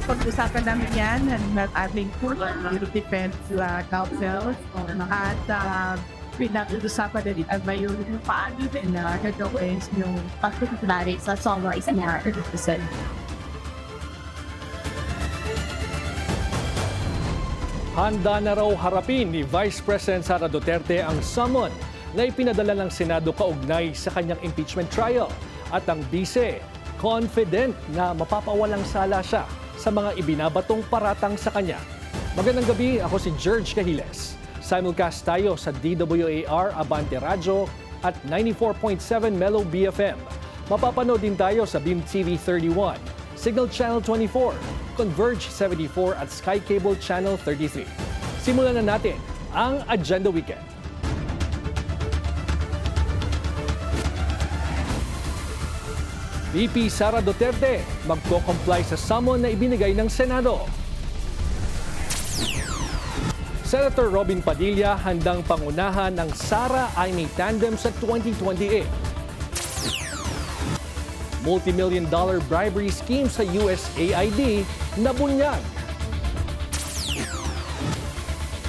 Pag-usapan namin yan ng ating Defense Council at pinag-usapan na din at may yung paano din na gagawin yung pagkukulari sa sunrise na represent. Handa na raw harapin ni Vice President Sara Duterte ang summon na ipinadala ng Senado kaugnay sa kanyang impeachment trial. At ang bise, confident na mapapawalang sala siya sa mga ibinabatong paratang sa kanya. Magandang gabi, ako si George Cahiles. Simulcast tayo sa DWAR Abante Radyo at 94.7 Mellow BFM. Mapapanood din tayo sa Beam TV 31, Signal Channel 24, Converge 74 at Sky Cable Channel 33. Simulan na natin ang Agenda Weekend. VP Sara Duterte magko-comply sa summon na ibinigay ng Senado. Senator Robin Padilla handang pangunahan ng Sara Amy tandem sa 2028. Multi-million-dollar bribery scheme sa USAID nabunyag.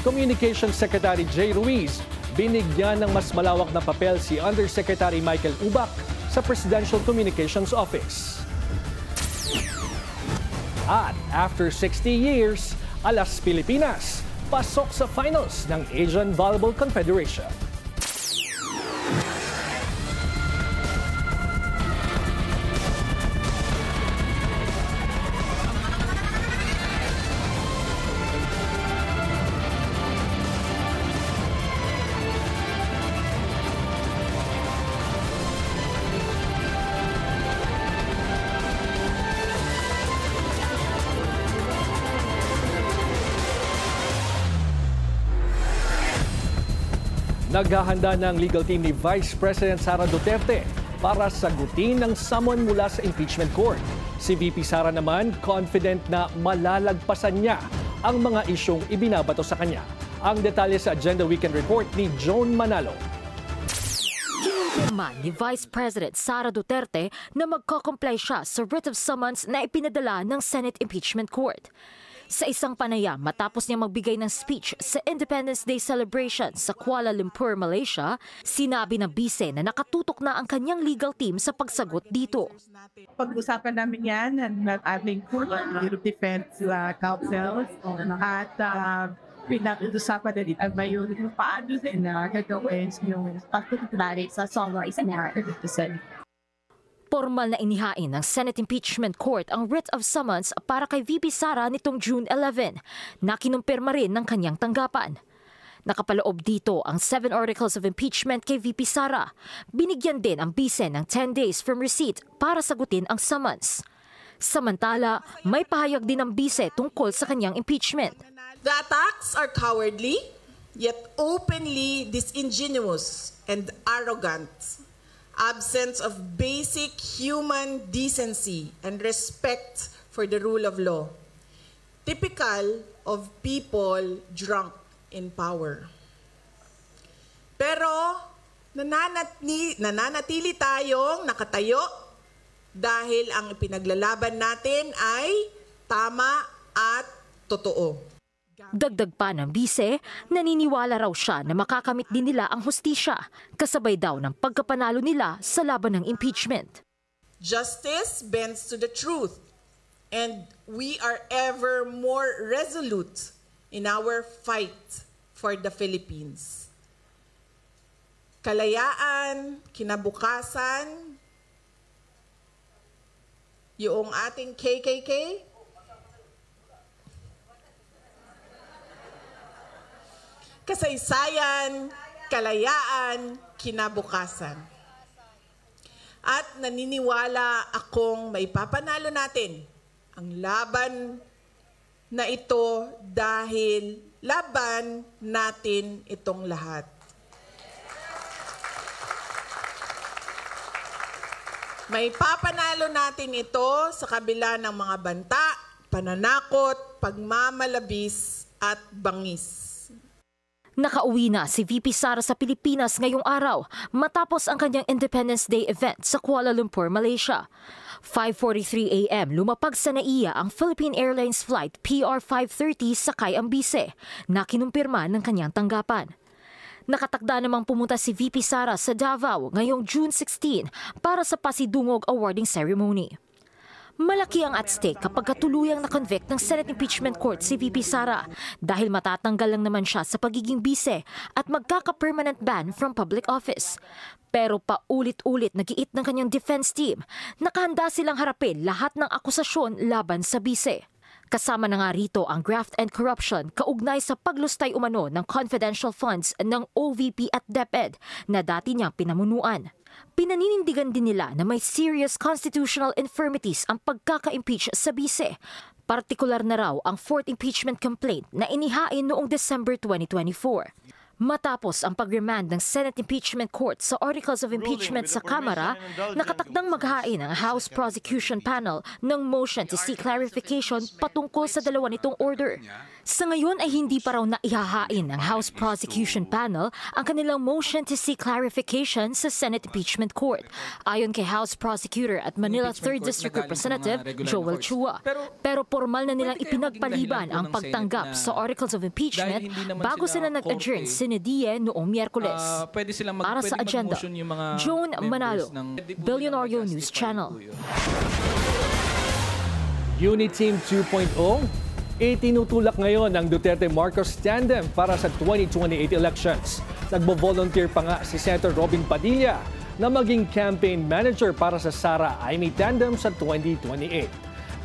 Communications Secretary Jay Ruiz binigyan ng mas malawak na papel si Undersecretary Michael Ubak sa Presidential Communications Office. At after 60 years, Alas Pilipinas pasok sa finals ng Asian Volleyball Confederation. Naghahanda ng legal team ni Vice President Sara Duterte para sagutin ang summon mula sa impeachment court. Si VP Sara naman confident na malalagpasan niya ang mga isyong ibinabato sa kanya. Ang detalye sa Agenda Weekend Report ni Joan Manalo. Kinumpirma ni Vice President Sara Duterte na magko-comply siya sa writ of summons na ipinadala ng Senate Impeachment Court. Sa isang panayam matapos niya magbigay ng speech sa Independence Day celebration sa Kuala Lumpur, Malaysia, sinabi ng bise na nakatutok na ang kanyang legal team sa pagsagot dito. Pag-usapan namin yan ng ating Defense Council at pinag-usapan na din at may yung paano din na gagawin yung pagkukulari sa sunrise na represent. Formal na inihain ng Senate Impeachment Court ang writ of summons para kay VP Sara nitong June 11 na kinumpirma rin ng kanyang tanggapan. Nakapaloob dito ang 7 articles of impeachment kay VP Sara. Binigyan din ang bise ng 10 days from receipt para sagutin ang summons. Samantala, may pahayag din ang bise tungkol sa kanyang impeachment. The attacks are cowardly, yet openly disingenuous and arrogant. Absence of basic human decency and respect for the rule of law. Typical of people drunk in power. Pero nananatili tayong nakatayo dahil ang ipinaglalaban natin ay tama at totoo. Dagdag pa ng bise, naniniwala raw siya na makakamit din nila ang hustisya, kasabay daw ng pagkapanalo nila sa laban ng impeachment. Justice bends to the truth, and we are ever more resolute in our fight for the Philippines. Kalayaan, kinabukasan, yung ating KKK, kasaysayan, kalayaan, kinabukasan. At naniniwala akong maipapanalo natin ang laban na ito dahil laban natin itong lahat. Maipapanalo natin ito sa kabila ng mga banta, pananakot, pagmamalabis at bangis. Nakauwi na si VP Sara sa Pilipinas ngayong araw matapos ang kanyang Independence Day event sa Kuala Lumpur, Malaysia. 5:43 a.m. lumapag sa NAIA ang Philippine Airlines Flight PR-530 sakay ang bise na kinumpirma ng kanyang tanggapan. Nakatakda namang pumunta si VP Sara sa Davao ngayong June 16 para sa Pasidungog Awarding Ceremony. Malaki ang at stake kapag katuluyang na-convict ng Senate Impeachment Court si VP Sara dahil matatanggal lang naman siya sa pagiging bise at magkaka-permanent ban from public office. Pero paulit-ulit nag-iit ng kanyang defense team, nakahanda silang harapin lahat ng akusasyon laban sa bise. Kasama na nga rito ang graft and corruption kaugnay sa paglustay umano ng confidential funds ng OVP at DepEd na dati niyang pinamunuan. Pinaninindigan din nila na may serious constitutional infirmities ang pagkaka-impeach sa bise. Partikular na raw ang fourth impeachment complaint na inihain noong December 2024. Matapos ang pag-remand ng Senate Impeachment Court sa Articles of Impeachment sa Kamara, nakatakdang maghain ang House Prosecution Panel ng motion to seek clarification patungkol sa dalawa nitong order. Sa ngayon ay hindi pa raw naihahain ng House Prosecution Panel ang kanilang motion to seek clarification sa Senate Impeachment Court, ayon kay House Prosecutor at Manila 3rd District Representative Joel Chua. Pero formal na nilang ipinagpaliban ang pagtanggap sa Articles of Impeachment bago sila nag-adjourn Sinedie noong Miyerkules. Para sa agenda, Joan Manalo, Billionario News Channel. Unit Team 2.0, itinutulak ngayon ang Duterte-Marcos tandem para sa 2028 elections. Nagbo-volunteer pa nga si Senator Robin Padilla na maging campaign manager para sa Sara Amy tandem sa 2028.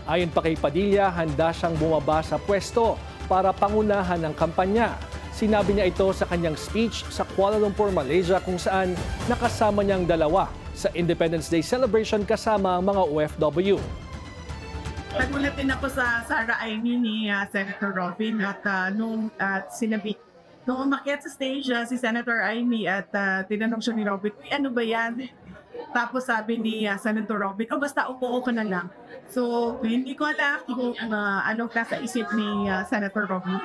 Ayon pa kay Padilla, handa siyang bumaba sa pwesto para pangunahan ng kampanya. Sinabi niya ito sa kanyang speech sa Kuala Lumpur, Malaysia, kung saan nakasama niyang dalawa sa Independence Day celebration kasama ang mga OFW. Nagulat din ako sa Sara Amy ni Senator Robin at nung umakyat sa stage si Senator Amy at tinanong siya ni Robin, ano ba yan? Tapos sabi ni Senator Robin, basta upo ka na lang. So hindi ko alam kung anong nasa isip ni Senator Robin.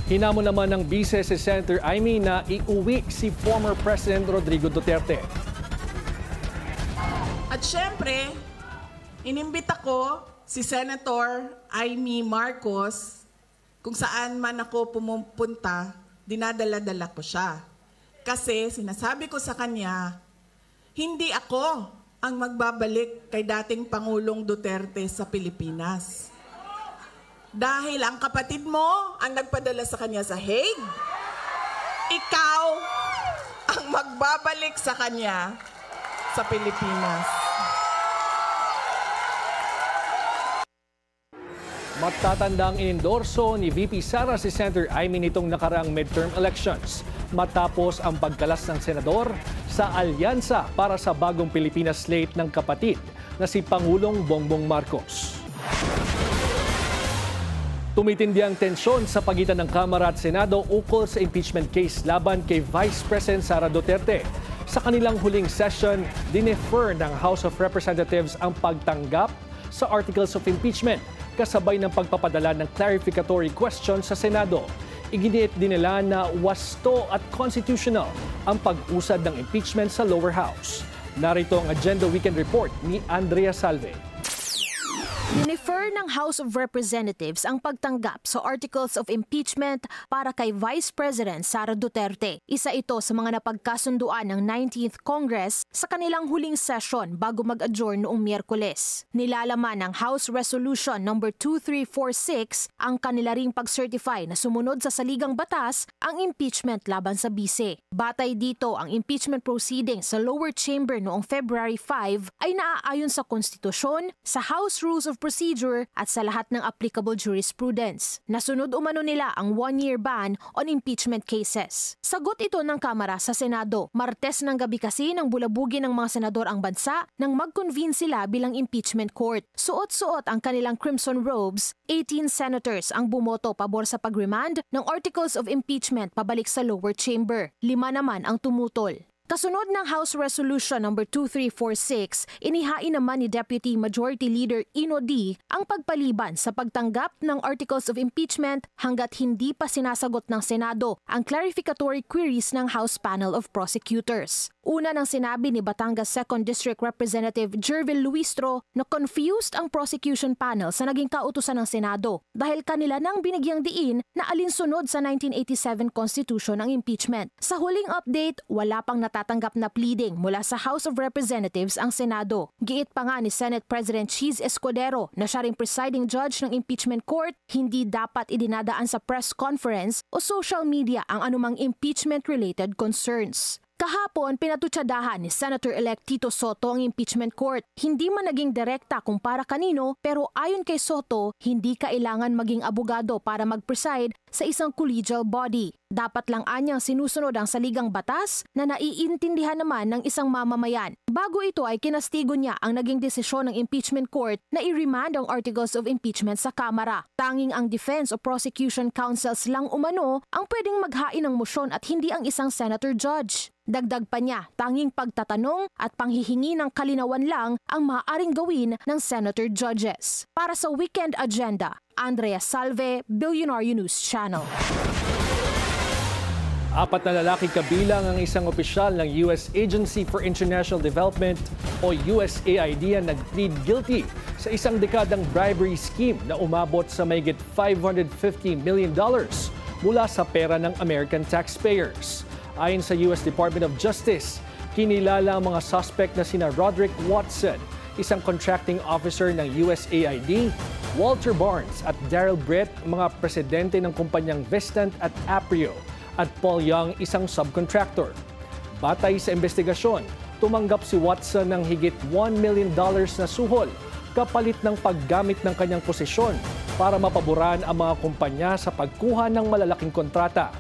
Hinamon naman ng bise si Senator Amy na iuwi si former President Rodrigo Duterte. At syempre, inimbita ko si Senator Amy Marcos kung saan man ako pumupunta, dinadala-dala ko siya. Kasi sinasabi ko sa kanya, hindi ako ang magbabalik kay dating Pangulong Duterte sa Pilipinas. Dahil ang kapatid mo ang nagpadala sa kanya sa Hague, ikaw ang magbabalik sa kanya sa Pilipinas. Matatandang inendorso ni VP Sara si Senator Amy nitong nakaraang midterm elections matapos ang pagkalas ng senador sa alyansa para sa bagong Pilipinas slate ng kapatid na si Pangulong Bongbong Marcos. Tumitindi ang tensyon sa pagitan ng Kamara at Senado ukol sa impeachment case laban kay Vice President Sara Duterte. Sa kanilang huling session, dinefer ng House of Representatives ang pagtanggap sa Articles of Impeachment kasabay ng pagpapadala ng clarificatory question sa Senado. Iginiit din nila na wasto at constitutional ang pag-usad ng impeachment sa lower house. Narito ang Agenda Weekend Report ni Andrea Salve. Dinefer ng House of Representatives ang pagtanggap sa Articles of Impeachment para kay Vice President Sara Duterte. Isa ito sa mga napagkasunduan ng 19th Congress sa kanilang huling session bago mag-adjourn noong Miyerkules. Nilalaman ng House Resolution No. 2346 ang kanila ring pag-certify na sumunod sa saligang batas ang impeachment laban sa bise. Batay dito, ang impeachment proceedings sa lower chamber noong February 5 ay naaayon sa konstitusyon, sa House Rules of Procedure at sa lahat ng applicable jurisprudence. Nasunod umano nila ang 1-year ban on impeachment cases. Sagot ito ng Kamara sa Senado. Martes ng gabi kasi nang bulabugin ng mga senador ang bansa nang mag-convene sila bilang impeachment court. Suot-suot ang kanilang crimson robes, 18 senators ang bumoto pabor sa pag-remand ng Articles of Impeachment pabalik sa lower chamber. 5 naman ang tumutol. Kasunod ng House Resolution No. 2346, inihain naman ni Deputy Majority Leader Ino D. ang pagpaliban sa pagtanggap ng Articles of Impeachment hanggat hindi pa sinasagot ng Senado ang clarificatory queries ng House Panel of Prosecutors. Una nang sinabi ni Batangas 2nd District Representative Jervil Luistro na confused ang prosecution panel sa naging kautusan ng Senado dahil kanila nang binigyang diin na alinsunod sa 1987 Constitution ang impeachment. Sa huling update, wala pang natatanggap na pleading mula sa House of Representatives ang Senado. Giit pa nga ni Senate President Cheese Escudero na siya ring presiding judge ng impeachment court, hindi dapat idinadaan sa press conference o social media ang anumang impeachment-related concerns. Kahapon, pinatutsadahan ni Senator-elect Tito Soto ang impeachment court. Hindi man naging direkta kung para kanino, pero ayon kay Soto, hindi kailangan maging abogado para mag-preside sa isang collegial body. Dapat lang anyang sinusunod ang saligang batas na naiintindihan naman ng isang mamamayan. Bago ito ay kinastigo niya ang naging desisyon ng impeachment court na i-remand ang articles of impeachment sa Kamara. Tanging ang defense o prosecution counsels lang umano ang pwedeng maghain ng motion at hindi ang isang senator judge. Dagdag pa niya, tanging pagtatanong at panghihingi ng kalinawan lang ang maaaring gawin ng senator judges. Para sa Weekend Agenda, Andrea Salve, Billionaire News Channel. 4 na lalaki kabilang ang isang opisyal ng U.S. Agency for International Development o USAID ang nag-plead guilty sa isang dekadang bribery scheme na umabot sa mahigit $550 million mula sa pera ng American taxpayers. Ayon sa U.S. Department of Justice, kinilala ang mga suspect na sina Roderick Watson, isang contracting officer ng USAID, Walter Barnes at Daryl Britt, mga presidente ng kumpanyang Vestant at Aprio, at Paul Young, isang subcontractor. Batay sa investigasyon, tumanggap si Watson ng higit $1 million na suhol kapalit ng paggamit ng kanyang posisyon para mapaboran ang mga kumpanya sa pagkuha ng malalaking kontrata.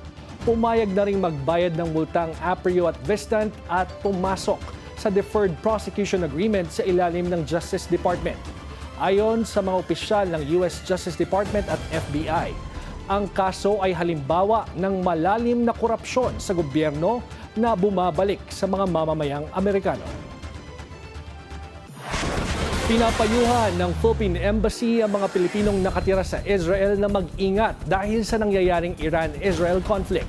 Pumayag na ring magbayad ng multang Aprio at Vestant at pumasok sa Deferred Prosecution Agreement sa ilalim ng Justice Department. Ayon sa mga opisyal ng US Justice Department at FBI, ang kaso ay halimbawa ng malalim na korupsyon sa gobyerno na bumabalik sa mga mamamayang Amerikano. Pinapayuhan ng Philippine Embassy ang mga Pilipinong nakatira sa Israel na mag-ingat dahil sa nangyayaring Iran-Israel conflict.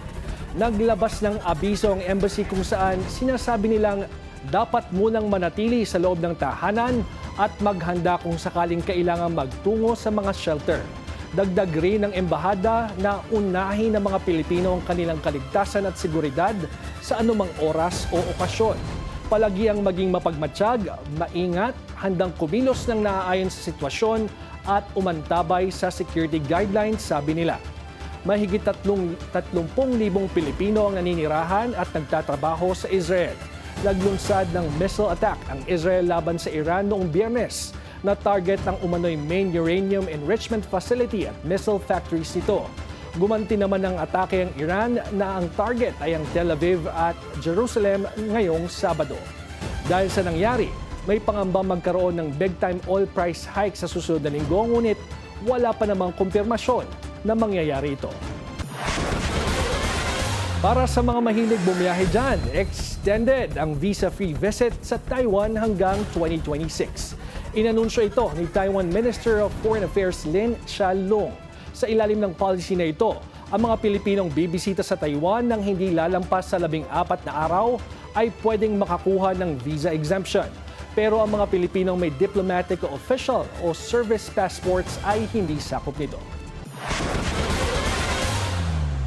Naglabas ng abiso ang embassy kung saan sinasabi nilang dapat munang manatili sa loob ng tahanan at maghanda kung sakaling kailangan magtungo sa mga shelter. Dagdag rin ng embahada na unahin ng mga Pilipino ang kanilang kaligtasan at seguridad sa anumang oras o okasyon. Palagi ang maging mapagmatsyag, maingat, handang kumilos ng naaayon sa sitwasyon at umantabay sa security guidelines, sabi nila. Mahigit 30,000 Pilipino ang naninirahan at nagtatrabaho sa Israel. Naglunsad ng missile attack ang Israel laban sa Iran noong Biyernes na target ng umano'y main uranium enrichment facility at missile factories nito. Gumanti naman ng atake ang Iran na ang target ay ang Tel Aviv at Jerusalem ngayong Sabado. Dahil sa nangyari, may pangamba magkaroon ng big-time oil price hike sa susunod na linggo, ngunit wala pa namang kumpirmasyon na mangyayari ito. Para sa mga mahilig bumiyahe dyan, extended ang visa-free visit sa Taiwan hanggang 2026. Inanunsyo ito ni Taiwan Minister of Foreign Affairs Lin Chia-lung. Sa ilalim ng policy na ito, ang mga Pilipinong bibisita sa Taiwan nang hindi lalampas sa 14 na araw ay pwedeng makakuha ng visa exemption. Pero ang mga Pilipinong may diplomatic o official o service passports ay hindi sakop nito.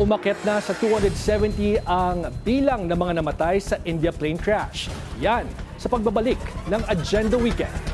Umakyat na sa 270 ang bilang ng mga namatay sa India plane crash. Yan sa pagbabalik ng Agenda Weekend.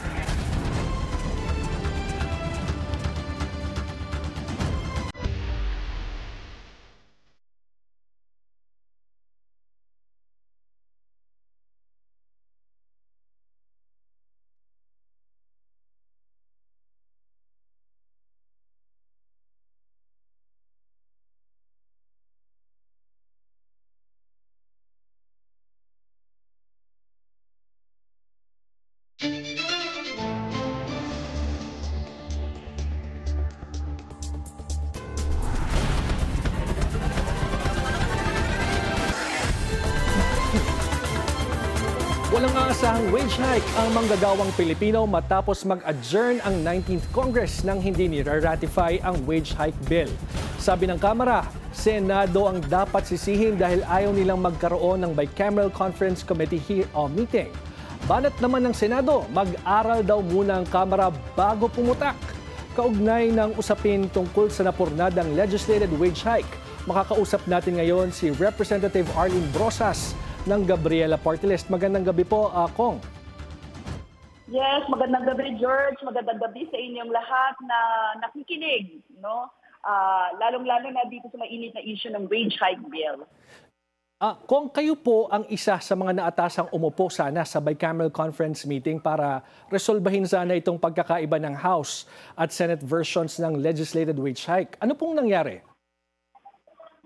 Walang aasahang wage hike ang manggagawang Pilipino matapos mag-adjourn ang 19th Congress nang hindi nire-ratify ang wage hike bill. Sabi ng Kamara, Senado ang dapat sisihin dahil ayaw nilang magkaroon ng bicameral conference committee meeting. Banat naman ng Senado, mag-aral daw muna ang Kamara bago pumutak. Kaugnay ng usapin tungkol sa napurnadang legislated wage hike, makakausap natin ngayon si Representative Arlene Brosas ng Gabriela Party List. Magandang gabi po, Kong. Yes, magandang gabi, George. Magandang gabi sa inyong lahat na nakikinig, no? Lalong-lalo na dito sa mainit na issue ng wage hike bill. Kung kayo po ang isa sa mga naatasang umupo sana sa bicameral conference meeting para resolbahin sana itong pagkakaiba ng House at Senate versions ng legislated wage hike, ano pong nangyari?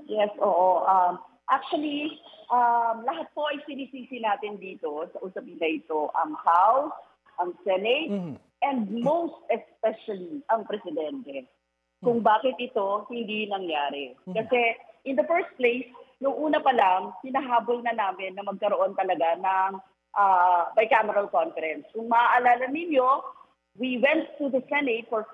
Yes, oo. Actually, lahat po ay sinisisi natin dito sa usapin na ito, ang House, ang Senate, and most especially ang Presidente. Kung bakit ito hindi nangyari. Kasi in the first place, noong una pa lang, hinahabol na namin na magkaroon talaga ng bicameral conference. Kung maaalala ninyo, we went to the Senate for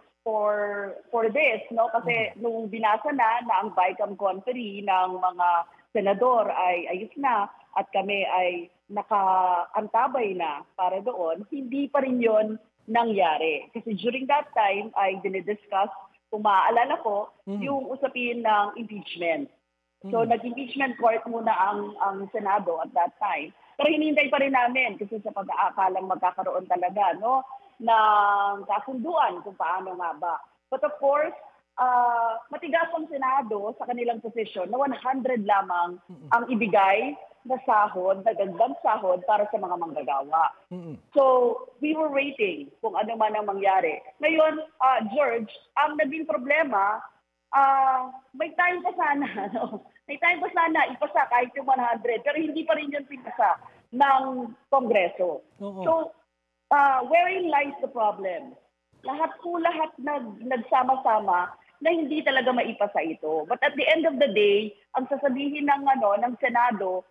this, no? Kasi nung binasa na ang bicam conference ng mga senador ay ayos na at kami ay nakaantabay na para doon, hindi pa rin yon nangyari. Kasi during that time ay dinidiscuss, kung maaalala ko, yung usapin ng impeachment. So nag-impeachment court muna ang Senado at that time. Pero hinihintay pa rin namin kasi sa pag-aakalang magkakaroon talaga, no, ng kasunduan kung paano nga ba. But of course, matigas ang Senado sa kanilang posisyon na 100 lamang ang ibigay na sahod, na dagdag sahod para sa mga manggagawa. So, we were waiting kung ano man ang mangyari. Ngayon, George, ang naging problema, may time pa sana, no? May time pa sana ipasa kahit yung 100, pero hindi pa rin yun pinasa ng Kongreso. So, wherein lies the problem? Lahat nagsama-sama na hindi talaga maipasa ito. But at the end of the day, ang sasabihin ng Senado,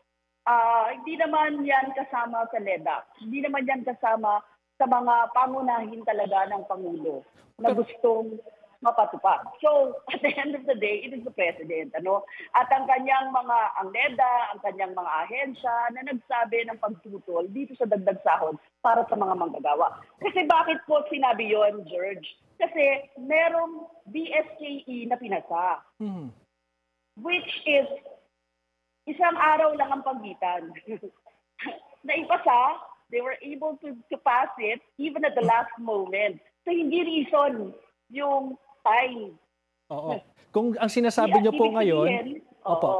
hindi naman yan kasama sa LEDAC. Hindi naman yan kasama sa mga pangunahin talaga ng Pangulo na gustong mapatupad. So, at the end of the day, it is the President. At ang kanyang ang LEDA, ang kanyang mga ahensya na nagsabi ng pagtutol dito sa dagdag sahod para sa mga manggagawa. Kasi bakit po sinabi yon, George? Kasi merong BSKE na pinasa, which is isang araw lang ang pagitan. Naipasa, they were able to pass it even at the last moment. So hindi reason yung time. Oo. Kung ang sinasabi niyo po ngayon,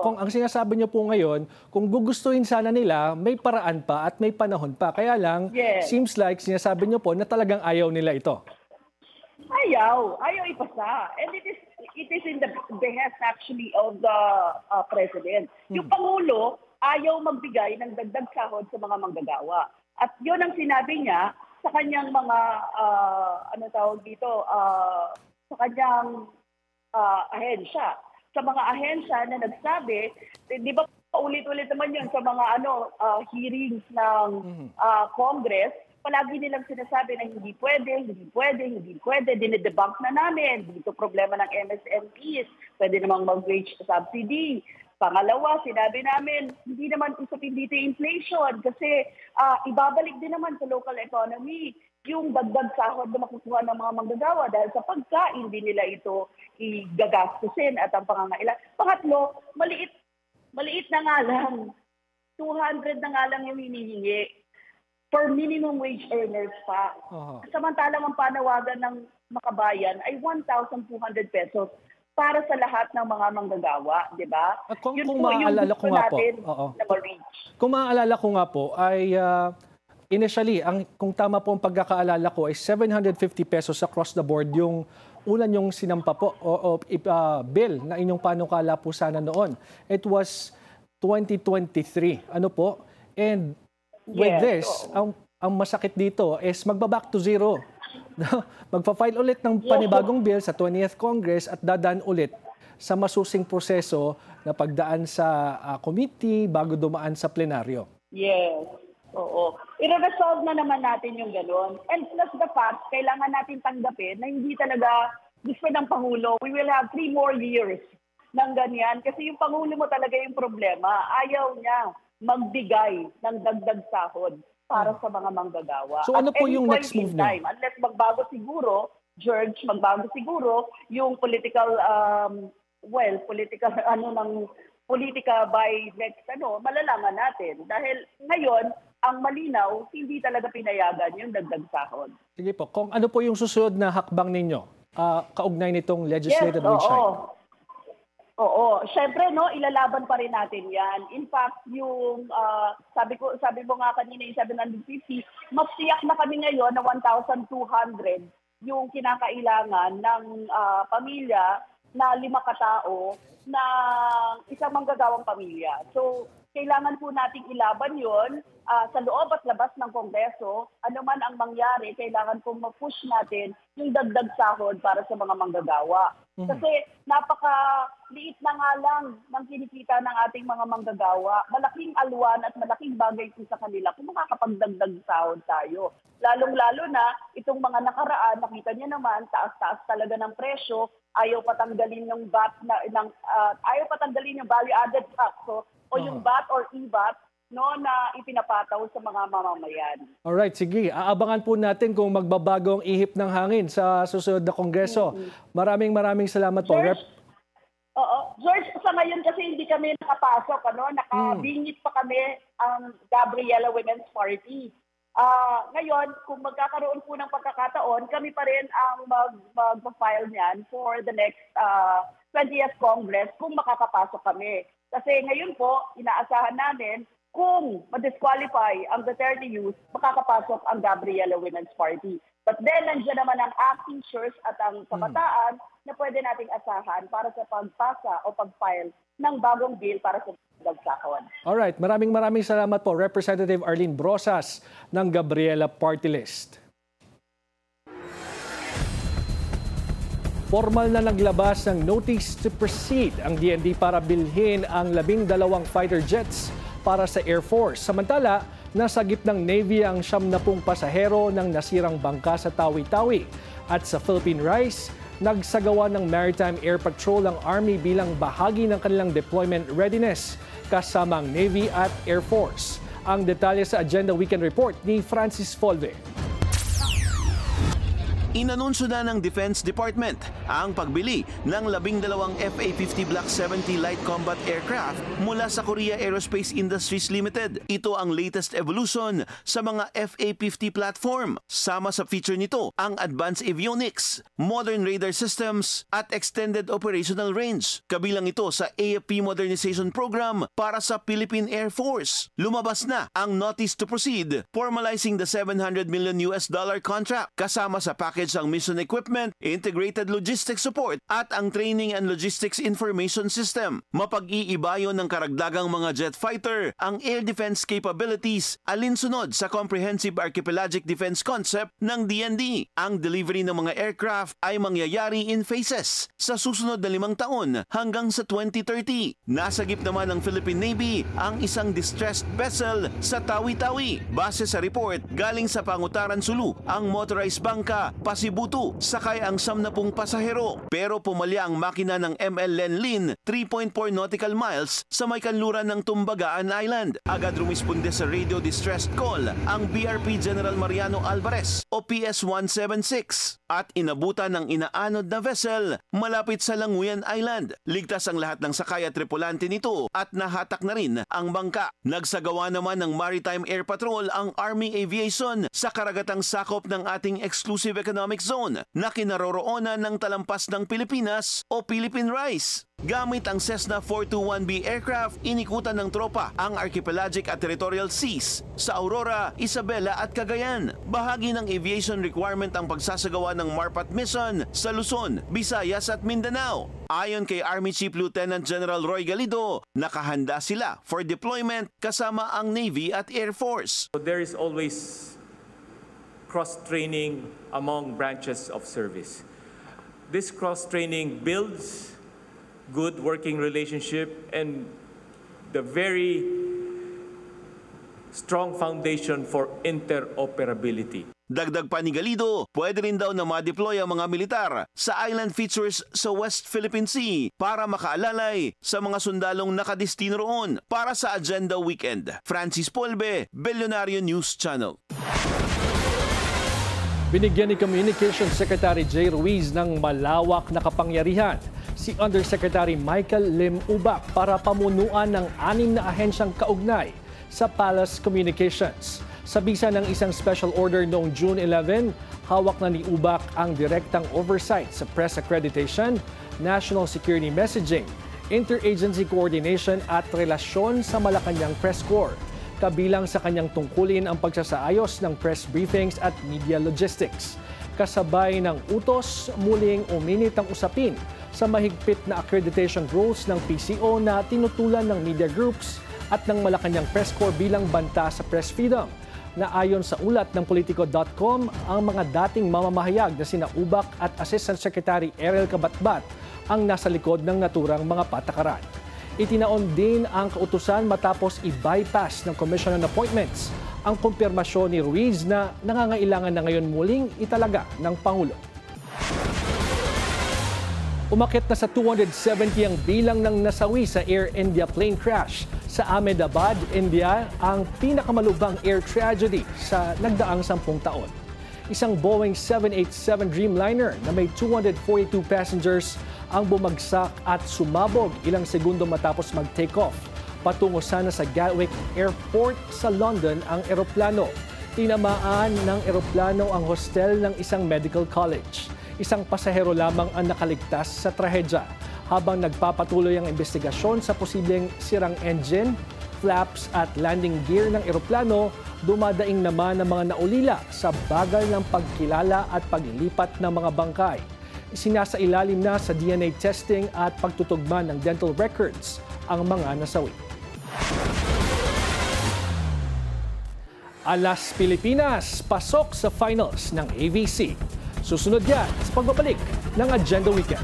kung ang sinasabi niyo po ngayon, kung gugustuhin sana nila, may paraan pa at may panahon pa. Kaya lang, seems like sinasabi niyo po na talagang ayaw nila ito. Ayaw ipasa. And it is in the behest actually of the President. Yung Pangulo, ayaw magbigay ng dagdag sahod sa mga manggagawa. At yun ang sinabi niya sa kanyang mga, sa kanyang ahensya. Sa mga ahensya na nagsabi, di ba ulit-ulit naman yun sa mga hearings ng Congress, palagi nilang sinasabi na hindi pwede, dinidebunk na namin. Dito problema ng MSMEs, pwede namang mag-wage subsidy. Pangalawa, sinabi namin, hindi naman usapin dito inflation kasi ibabalik din naman sa local economy yung dagdag sahod na makukuha ng mga manggagawa dahil sa pagkain din nila ito igagastusin at ang pangangailangan. Pangatlo, maliit na nga lang, 200 na nga lang yung hinihingi for minimum wage earners pa. Samantalang ang panawagan ng makabayan ay 1,200 pesos para sa lahat ng mga manggagawa, di ba? Kung maaalala ko nga po, kung maaalala ko nga po, ay initially, kung tama po ang pagkakaalala ko, ay 750 pesos across the board yung ulan yung sinampa po o bill na inyong panukala po sana noon. It was 2023. Ano po? And with this, ang masakit dito is magba-back to zero. Magpa-file ulit ng panibagong bill sa 20th Congress at dadaan ulit sa masusing proseso na pagdaan sa committee bago dumaan sa plenaryo. Yes. Oo. I-resolve na naman natin yung gano'n. And plus the fact, kailangan natin tanggapin na hindi talaga gusto ng Pangulo. We will have 3 more years ng ganyan. Kasi yung Pangulo mo talaga yung problema. Ayaw niya magbigay ng dagdag sahod para sa mga manggagawa. So ano At po any yung point next in move niyo? time, unless magbago siguro, George, magbago siguro yung political, politika by next, malalaman natin. Dahil ngayon, ang malinaw, hindi talaga pinayagan yung dagdag sahod. Sige po, kung ano po yung susunod na hakbang ninyo, kaugnay nitong legislative wage hike? Oo. Siyempre, ilalaban pa rin natin yan. In fact, yung, sabi mo nga kanina yung 750, mas tiyak na kami ngayon na 1,200 yung kinakailangan ng pamilya na 5 katao na isang manggagawang pamilya. So, kailangan po nating ilaban yon sa loob at labas ng Kongreso. Ano man ang mangyari, kailangan po ma-push natin yung dagdag sahod para sa mga manggagawa. Kasi napakaliit na nga lang ng kinikita ng ating mga manggagawa. Malaking alwan at malaking bagay po sa kanila kung makakapagdagdag sahod tayo. Lalong-lalo na itong mga nakaraan, nakita niyo naman, taas-taas talaga ng presyo, ayaw patanggalin yung VAT ayaw patanggalin yung value added tax o yung VAT or e-VAT na ipinapataw sa mga mamamayan. Alright, sige. Aabangan po natin kung magbabago ang ihip ng hangin sa susunod na Kongreso. Maraming salamat po. George, sa ngayon kasi hindi kami nakapasok, nakabingit pa kami ang Gabriela Women's Party. Ngayon, kung magkakaroon po ng pagkakataon, kami pa rin ang mag-file niyan for the next 20th Congress kung makakapasok kami. Kasi ngayon po, inaasahan namin kung ma-disqualify ang Duterte Youth, makakapasok ang Gabriela Women's Party. But then, nandiyan naman ang acting church at ang kabataan na pwede nating asahan para sa pagpasa o pag-file ng bagong bill para sa dagsakon. Alright, maraming salamat po, Representative Arlene Brosas ng Gabriela Party List. Formal na naglabas ng notice to proceed ang DND para bilhin ang 12 fighter jets para sa Air Force. Samantala, nasa gitnang Navy ang 70 pasahero ng nasirang bangka sa Tawi-Tawi. At sa Philippine Rise, nagsagawa ng Maritime Air Patrol ang Army bilang bahagi ng kanilang deployment readiness kasama ang Navy at Air Force. Ang detalye sa Agenda Weekend Report ni Francis Folve. Inanunsyo na ng Defense Department ang pagbili ng 12 FA-50 Block 70 Light Combat Aircraft mula sa Korea Aerospace Industries Limited. Ito ang latest evolution sa mga FA-50 platform. Sama sa feature nito ang advanced avionics, modern radar systems at extended operational range. Kabilang ito sa AFP Modernization Program para sa Philippine Air Force. Lumabas na ang notice to proceed, formalizing the $700 million contract kasama sa package ang mission equipment, integrated logistics support at ang training and logistics information system. Mapag-iiba yon ng karagdagang mga jet fighter ang air defense capabilities alinsunod sa comprehensive archipelagic defense concept ng DND. Ang delivery ng mga aircraft ay mangyayari in phases sa susunod na 5 taon hanggang sa 2030. Nasagip naman ng Philippine Navy ang isang distressed vessel sa Tawi-Tawi. Base sa report, galing sa Pangutaran Sulu ang motorized bangka Pasibutu, sakay ang 70 pasahero. Pero pumalya ang makina ng ML Lenlin 3.4 nautical miles sa may kanluran ng Tumbagaan Island. Agad rumisponde sa radio distressed call ang BRP General Mariano Alvarez o PS-176 at inabutan ng inaanod na vessel malapit sa Languyan Island. Ligtas ang lahat ng sakay at tripulante nito at nahatak na rin ang bangka. Nagsagawa naman ng Maritime Air Patrol ang Army Aviation sa karagatang sakop ng ating exclusive economic zone na kinaroroonan ng talampas ng Pilipinas o Philippine Rise. Gamit ang Cessna 421B aircraft, inikutan ng tropa ang archipelagic at territorial seas sa Aurora, Isabela at Cagayan. Bahagi ng aviation requirement ang pagsasagawa ng MARPAT mission sa Luzon, Visayas at Mindanao. Ayon kay Army Chief Lieutenant General Roy Galido, nakahanda sila for deployment kasama ang Navy at Air Force. So there is always cross-training among branches of service. This cross-training builds good working relationship and the very strong foundation for interoperability. Dagdag pa ni Galido, pwede rin daw na ma-deploy ang mga militar sa island features sa West Philippine Sea para makaalalay sa mga sundalong nakadestino roon para sa Agenda Weekend. Francis Polbe, Bellionario News Channel. Binigyan ni Communications Secretary Jay Ruiz ng malawak na kapangyarihan si Undersecretary Michael Lim Ubak para pamunuan ng 6 na ahensyang kaugnay sa Palace Communications. Sa bisa ng isang special order noong June 11, hawak na ni Ubak ang direktang oversight sa press accreditation, national security messaging, interagency coordination at relasyon sa Malacanang Press Corps. Kabilang sa kanyang tungkulin ang pagsasaayos ng press briefings at media logistics. Kasabay ng utos, muling uminit ang usapin sa mahigpit na accreditation rules ng PCO na tinutulan ng media groups at ng Malacanang Press Corps bilang banta sa press freedom, na ayon sa ulat ng Politico.com, ang mga dating mamamahayag na sina Ubak at Assistant Secretary Ariel Cabatbat ang nasa likod ng naturang mga patakaran. Itinaon din ang kautusan matapos i-bypass ng Commission on Appointments ang kumpirmasyon ni Ruiz na nangangailangan na ngayon muling italaga ng Pangulo. Umakit na sa 270 ang bilang ng nasawi sa Air India plane crash sa Ahmedabad, India, ang pinakamalubhang air tragedy sa nagdaang 10 taon. Isang Boeing 787 Dreamliner na may 242 passengers ang bumagsak at sumabog ilang segundo matapos mag-take off. Patungo sana sa Gatwick Airport sa London ang eroplano. Tinamaan ng eroplano ang hostel ng isang medical college. Isang pasahero lamang ang nakaligtas sa trahedya habang nagpapatuloy ang investigasyon sa posibleng sirang engine, flaps at landing gear ng eroplano. Dumadaing naman ang mga naulila sa bagal ng pagkilala at paglilipat ng mga bangkay. Isinasailalim na sa DNA testing at pagtutugma ng dental records ang mga nasawi. Alas Pilipinas, pasok sa finals ng AVC. Susunod yan sa pagbabalik ng Agenda Weekend.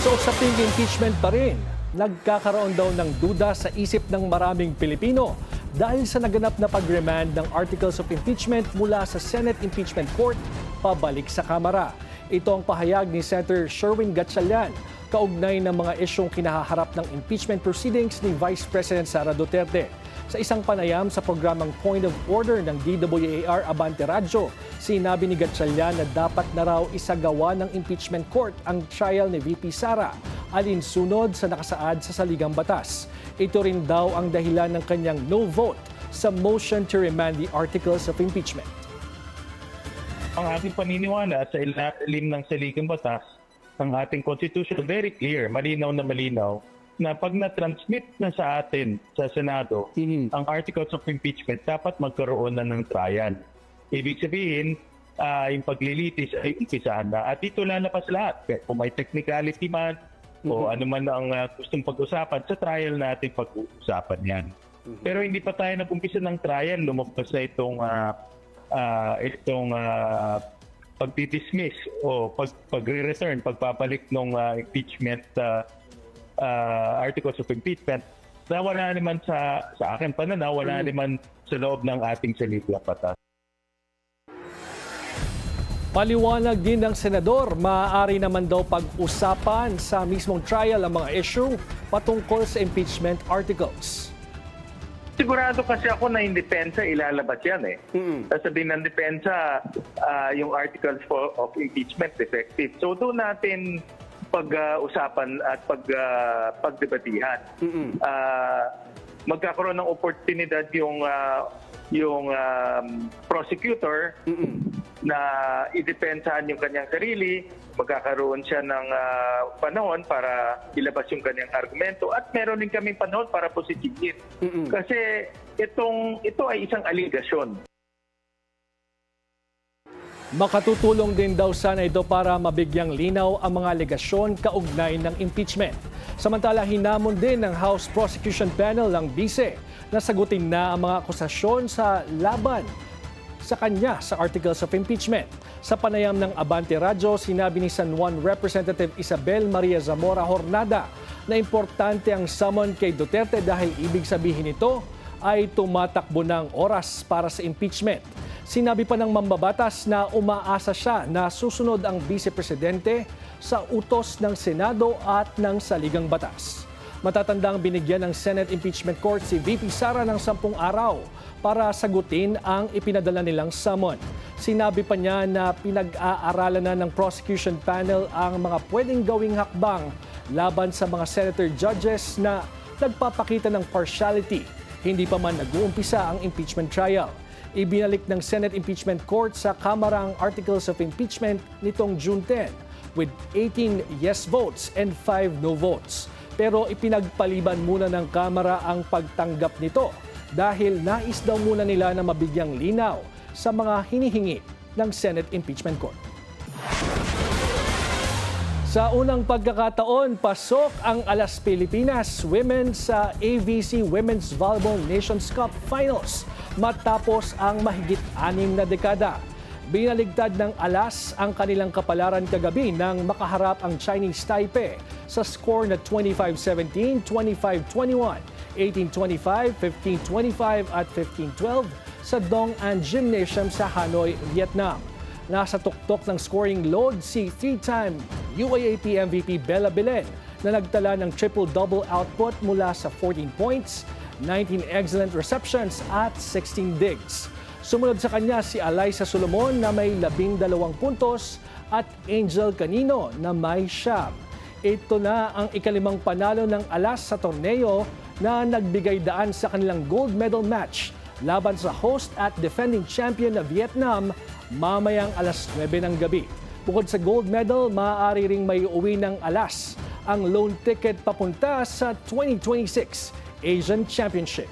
So sa impeachment pa rin, nagkakaroon daw ng duda sa isip ng maraming Pilipino dahil sa naganap na pag-remand ng articles of impeachment mula sa Senate Impeachment Court pabalik sa Kamara. Ito ang pahayag ni Senator Sherwin Gatchalian kaugnay ng mga isyong kinahaharap ng impeachment proceedings ni Vice President Sara Duterte. Sa isang panayam sa programang Point of Order ng DWAR Abante Radyo, sinabi ni Gatchalian na dapat na raw isagawa ng impeachment court ang trial ni VP Sara alinsunod sa nakasaad sa saligang batas. Ito rin daw ang dahilan ng kanyang no vote sa motion to remand the articles of impeachment. Ang ating paniniwala sa ilalim ng saligang batas, ang ating Constitution very clear, malinaw na pag na-transmit na sa atin sa Senado, ang articles of impeachment dapat magkaroon na ng trial. Ibig sabihin, yung paglilitis ay umpisahan na at ito lalabas lahat. Kung may technicality man o ano man ang gustong pag-usapan, sa trial natin pag-uusapan yan. Pero hindi pa tayo nag-umpisa ng trial, lumabas na itong pagdi-dismiss o pagre-return, pagpapalik ng impeachment articles of impeachment na wala naman sa akin pananaw, wala naman sa loob ng ating saligang batas. Paliwanag din ng senador, maaari naman daw pag-usapan sa mismong trial ang mga issue patungkol sa impeachment articles. Sigurado kasi ako na yung depensa ilalabas yan eh. Sasabihin ng depensa yung articles of impeachment defective. So doon natin pag-usapan at pagdebatihan. Magkakaroon ng oportunidad yung prosecutor na idepensahan yung kanyang sarili, magkakaroon siya ng panahon para ilabas yung kanyang argumento at meron din kaming panahon para positihin. Kasi ito ay isang aligasyon. Makatutulong din daw sana ito para mabigyang linaw ang mga alegasyon kaugnay ng impeachment. Samantala, hinamon din ng House Prosecution Panel ng BICE na sagutin na ang mga akusasyon sa laban sa kanya sa Articles of Impeachment. Sa panayam ng Abante Radyo, sinabi ni San Juan Representative Isabel Maria Zamora Hornada na importante ang summon kay Duterte dahil ibig sabihin nito ay tumatakbo ng oras para sa impeachment. Sinabi pa ng mambabatas na umaasa siya na susunod ang Vice Presidente sa utos ng Senado at ng saligang batas. Matatandang binigyan ng Senate Impeachment Court si VP Sara ng 10 araw para sagutin ang ipinadala nilang summon. Sinabi pa niya na pinag-aaralan na ng prosecution panel ang mga pwedeng gawing hakbang laban sa mga senator judges na nagpapakita ng partiality. Hindi pa man nag-uumpisa ang impeachment trial. Ibinalik ng Senate Impeachment Court sa Kamara ang Articles of Impeachment nitong June 10 with 18 yes votes and 5 no votes. Pero ipinagpaliban muna ng Kamara ang pagtanggap nito dahil nais daw muna nila na mabigyang linaw sa mga hinihingi ng Senate Impeachment Court. Sa unang pagkakataon, pasok ang Alas Pilipinas Women sa AVC Women's Volleyball Nations Cup Finals matapos ang mahigit 6 na dekada. Binaligtad ng Alas ang kanilang kapalaran kagabi nang makaharap ang Chinese Taipei sa score na 25-17, 25-21, 18-25, 15-25 at 15-12 sa Dong An Gymnasium sa Hanoi, Vietnam. Nasa tuktok ng scoring load si 3-time UAAP MVP Bella Belen na nagtala ng triple-double output mula sa 14 points, 19 excellent receptions at 16 digs. Sumunod sa kanya si Alyssa Solomon na may 12 puntos at Angel Canino na may 9. Ito na ang ikalimang panalo ng Alas sa torneo na nagbigay daan sa kanilang gold medal match laban sa host at defending champion na Vietnam mamayang alas 9 ng gabi. Bukod sa gold medal, maaari ring may uwi ng Alas ang loan ticket papunta sa 2026 Asian Championship.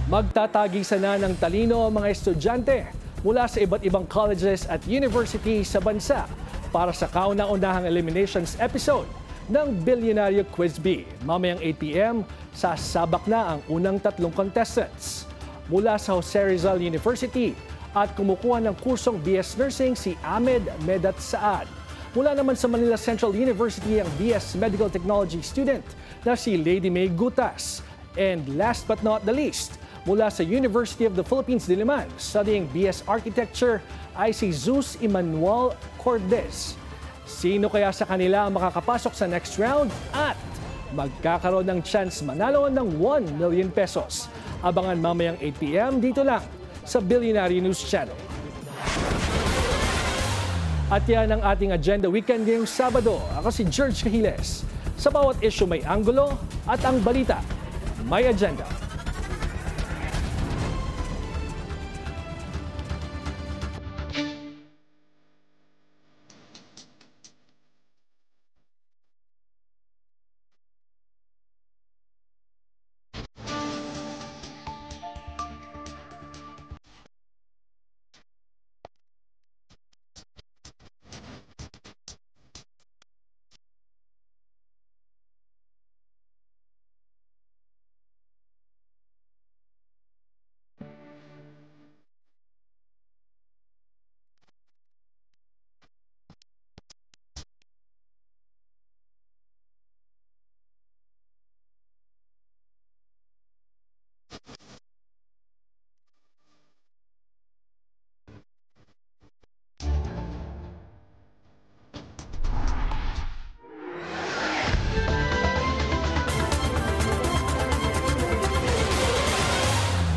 Magtatagisa na ng talino ang mga estudyante mula sa iba't ibang colleges at universities sa bansa para sa kauna-unahang eliminations episode ng Bilyonaryo Quiz Bee. Mamayang 8 p.m. sasabak na ang unang 3 contestants. Mula sa Jose Rizal University at kumukuha ng kursong BS Nursing si Ahmed Medat Saad. Mula naman sa Manila Central University ang BS Medical Technology student na si Lady May Gutas. And last but not the least, mula sa University of the Philippines Diliman, studying BS Architecture ay si Zeus Emmanuel Cordes. Sino kaya sa kanila ang makakapasok sa next round at magkakaroon ng chance manalo ng 1 million pesos? Abangan mamayang 8 p.m. dito lang sa Billionaire News Channel. At yan ang ating agenda weekend ngayong Sabado. Ako si George Cahiles. Sa bawat issue may anggulo at ang balita may agenda.